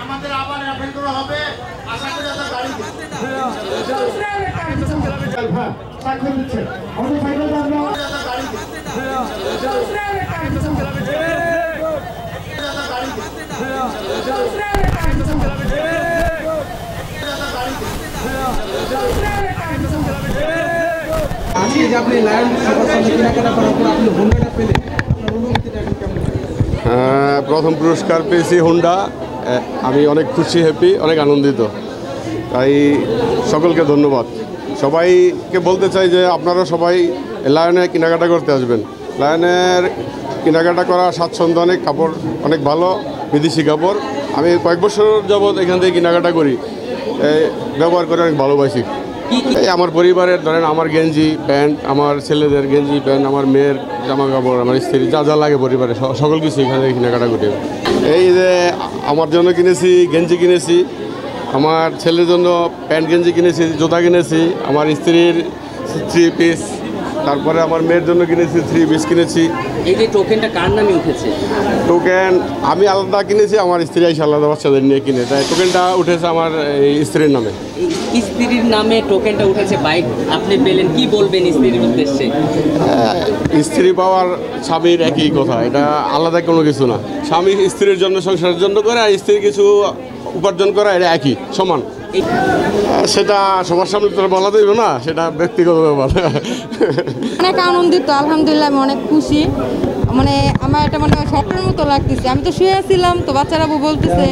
আমাদের আবার অ্যাপয়েন্ট করা হবে আশা করি আপনার গাড়ি স্বাক্ষর দিচ্ছে আমাদের ফাইনাল আজকে যে আপনি লায়ন সবার সাথে কেনাকাটা করার পর আপনি হোন্ডাটা পেলেন আপনার অনুভূতিটা কেমন? প্রথম পুরস্কার পেয়েছি হোন্ডা। আমি অনেক খুশি, হ্যাপি, অনেক আনন্দিত। তাই সকলকে ধন্যবাদ। সবাইকে বলতে চাই যে আপনারা সবাই লায়নে কেনাকাটা করতে আসবেন। লায়নের কেনাকাটা করা স্বাচ্ছন্দ্য, অনেক কাপড় অনেক ভালো, বিদেশি কাপড়। আমি কয়েক বছর যাবৎ এখান থেকে কেনাকাটা করি, ব্যবহার করে অনেক ভালোবাসি। এই আমার পরিবারের ধরেন আমার গেঞ্জি প্যান্ট, আমার ছেলেদের গেঞ্জি প্যান্ট, আমার মেয়ের জামা কাপড়, আমার স্ত্রী যা যা লাগে পরিবারে সকল কিছু এখানে কেনাকাটা করি। এই যে আমার জন্য কিনেছি গেঞ্জি কিনেছি, আমার ছেলের জন্য প্যান্ট গেঞ্জি কিনেছি, জুতা কিনেছি, আমার স্ত্রীর 3 পিস, তারপরে আমার মেয়ের জন্য কিনেছি 3 পিস কিনেছি। এই যে টোকেনটা কার নামে উঠেছে? টোকেন আমি আলাদা কিনেছি, আমার স্ত্রী এসে আলাদা বাচ্চাদের নিয়ে কিনে, তাই টোকেনটা উঠেছে আমার স্ত্রীর নামে। স্ত্রীর নামে টোকেনটা উঠেছে, বাইক আপনি পেলেন, কি বলবেন স্ত্রীর উদ্দেশ্যে? স্ত্রী পাওয়ার স্বামীর একই কথা, এটা আলাদা কোনো কিছু না। স্বামী স্ত্রীর জন্য, সংসারের জন্য করে, আর স্ত্রী কিছু উপার্জন করা, এটা একই সমান। সেটা সবার সামনে তো বলা যাবে না, সেটা ব্যক্তিগত ব্যাপার। অনেক আনন্দিত, আলহামদুলিল্লাহ, আমি অনেক খুশি। মানে আমার এটা মানে স্বপ্নের মতো লাগতেছে। আমি তো শুয়ে ছিলাম, তো বাচ্চারা বলতেছে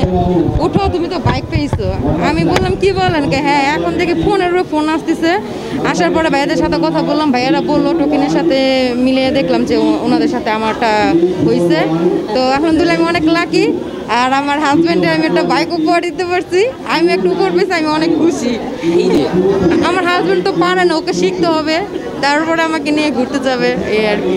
ওঠো তুমি তো বাইক পেয়েছো। আমি বললাম কি বলেন, হ্যাঁ এখন থেকে ফোনের উপর ফোন আসতেছে। আসার পরে ভাইয়াদের সাথে কথা বললাম, ভাইয়ারা বললো টোকেনের সাথে মিলিয়ে দেখলাম যে ওনাদের সাথে আমারটা হয়েছে। তো আলহামদুলিল্লাহ আমি অনেক লাকি। আর আমার হাজব্যান্ডে আমি একটা বাইক উপহার দিতে পারছি, আমি একটু উপহার পেয়েছি, আমি অনেক খুশি। আমার হাজব্যান্ড তো পারে না, ওকে শিখতে হবে, তারপরে আমাকে নিয়ে ঘুরতে যাবে, এই আর কি।